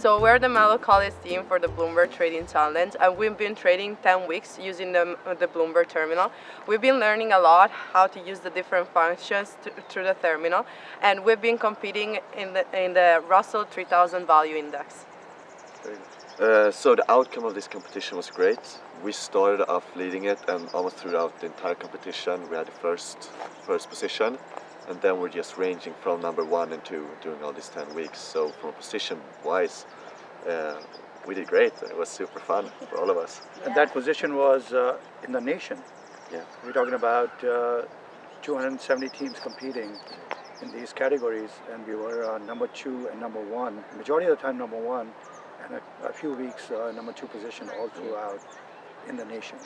So we're the Menlo College team for the Bloomberg Trading Challenge, and we've been trading 10 weeks using the Bloomberg terminal. We've been learning a lot how to use the different functions through the terminal, and we've been competing in the Russell 3000 Value Index. So the outcome of this competition was great. We started off leading it, and almost throughout the entire competition we had the first position, and then we're just ranging from number 1 and 2 during all these 10 weeks. So from a position wise, we did great. It was super fun for all of us. Yeah. And that position was in the nation. Yeah. We're talking about 270 teams competing in these categories, and we were number 2 and number 1. Majority of the time number 1, and a few weeks number 2 position all throughout in the nation.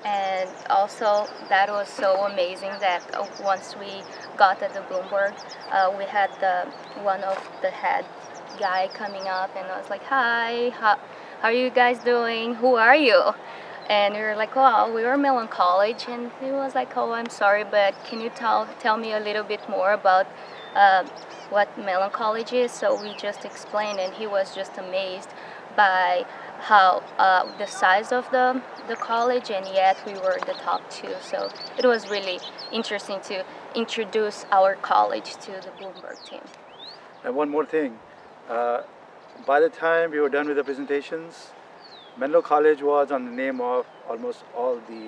And also that was so amazing that once we got at the Bloomberg, we had one of the head guy coming up, and I was like, "Hi, how are you guys doing? Who are you?" And we were like, "Well, we were Menlo College," and he was like, "Oh, I'm sorry, but can you tell me a little bit more about what Menlo College is?" So we just explained, and he was just amazed by how the size of the college, and yet we were the top 2. So it was really interesting to introduce our college to the Bloomberg team. And one more thing, by the time we were done with the presentations, Menlo College was on the name of almost all the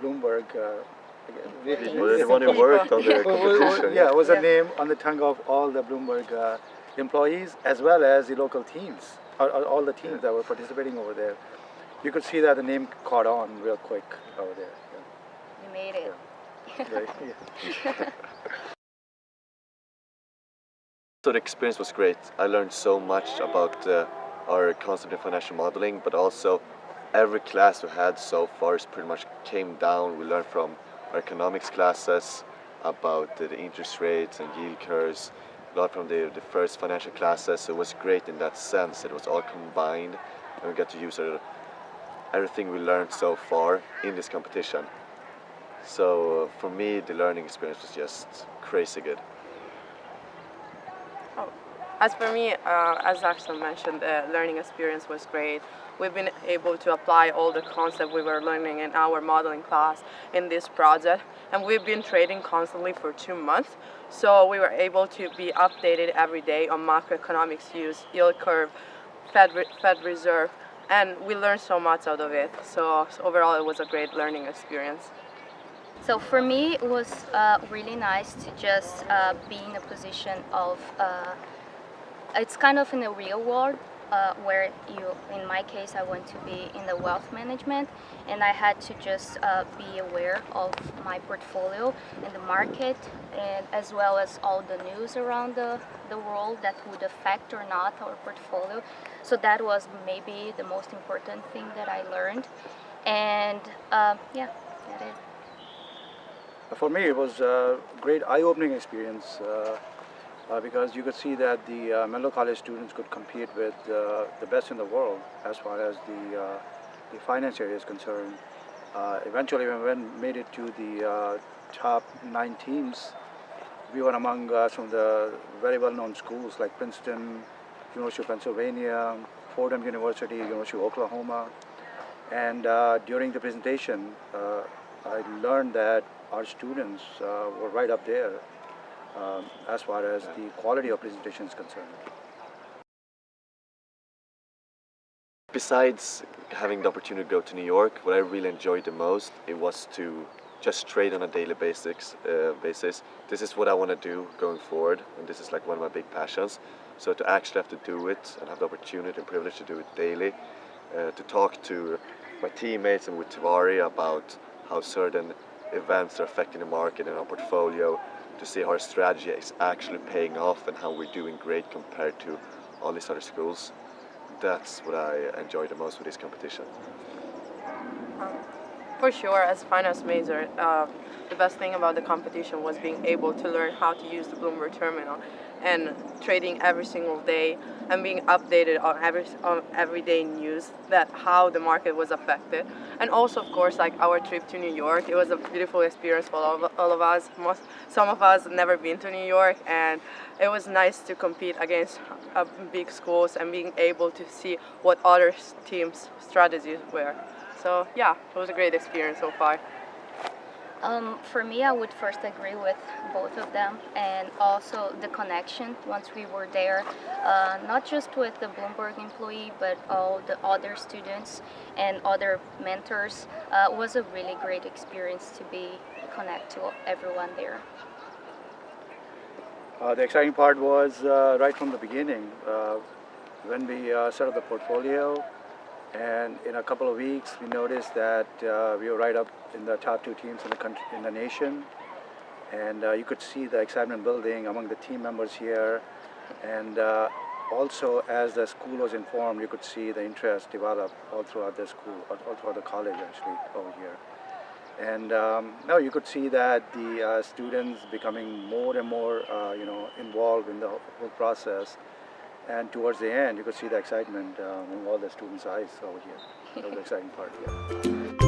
Bloomberg. The one who worked on the competition. Yeah, it was a name on the tongue of all the Bloomberg employees, as well as the local teams, all the teams that were participating over there. You could see that the name caught on real quick over there. We made it. Yeah. So the experience was great. I learned so much about our concept in financial modeling, but also every class we had so far is pretty much came down. We learned from our economics classes about the interest rates and yield curves, a lot from the first financial classes. So it was great in that sense. It was all combined, and we got to use everything we learned so far in this competition. So for me, the learning experience was just crazy good. As for me, as Axel mentioned, the learning experience was great. We've been able to apply all the concepts we were learning in our modeling class in this project, and we've been trading constantly for 2 months. So we were able to be updated every day on macroeconomics views, yield curve, Fed Reserve, and we learned so much out of it. So overall, it was a great learning experience. So for me, it was really nice to just be in a position of, it's kind of in the real world, where in my case, I want to be in the wealth management, and I had to just be aware of my portfolio and the market, and as well as all the news around the world that would affect or not our portfolio. So that was maybe the most important thing that I learned, and yeah, that is. For me, it was a great eye-opening experience because you could see that the Menlo College students could compete with the best in the world as far as the finance area is concerned. Eventually, when we made it to the top 9 teams, we were among some of the very well-known schools like Princeton, University of Pennsylvania, Fordham University, University of Oklahoma. And during the presentation, I learned that our students were right up there as far as the quality of presentation is concerned. Besides having the opportunity to go to New York, what I really enjoyed the most, it was to just trade on a daily basis. This is what I want to do going forward, and this is like one of my big passions. So to actually have to do it and have the opportunity and privilege to do it daily, to talk to my teammates and with Tewari about how certain events are affecting the market and our portfolio, to see how our strategy is actually paying off and how we're doing great compared to all these other schools. That's what I enjoy the most with this competition. For sure, as finance major, the best thing about the competition was being able to learn how to use the Bloomberg terminal and trading every single day and being updated on everyday news that how the market was affected. And also, of course, like our trip to New York, it was a beautiful experience for all of us. Some of us never been to New York, and it was nice to compete against big schools and being able to see what other teams' strategies were. So yeah, it was a great experience so far. For me, I would first agree with both of them, and also the connection once we were there, not just with the Bloomberg employee, but all the other students and other mentors, was a really great experience to be connect to everyone there. The exciting part was right from the beginning when we set up the portfolio. And in a couple of weeks, we noticed that we were right up in the top 2 teams in the country, in the nation. And you could see the excitement building among the team members here. And also, as the school was informed, you could see the interest develop all throughout the school, all throughout the college actually over here. And now you could see that the students becoming more and more, involved in the whole process. And towards the end, you could see the excitement in all the students' eyes over here. That was the exciting part here.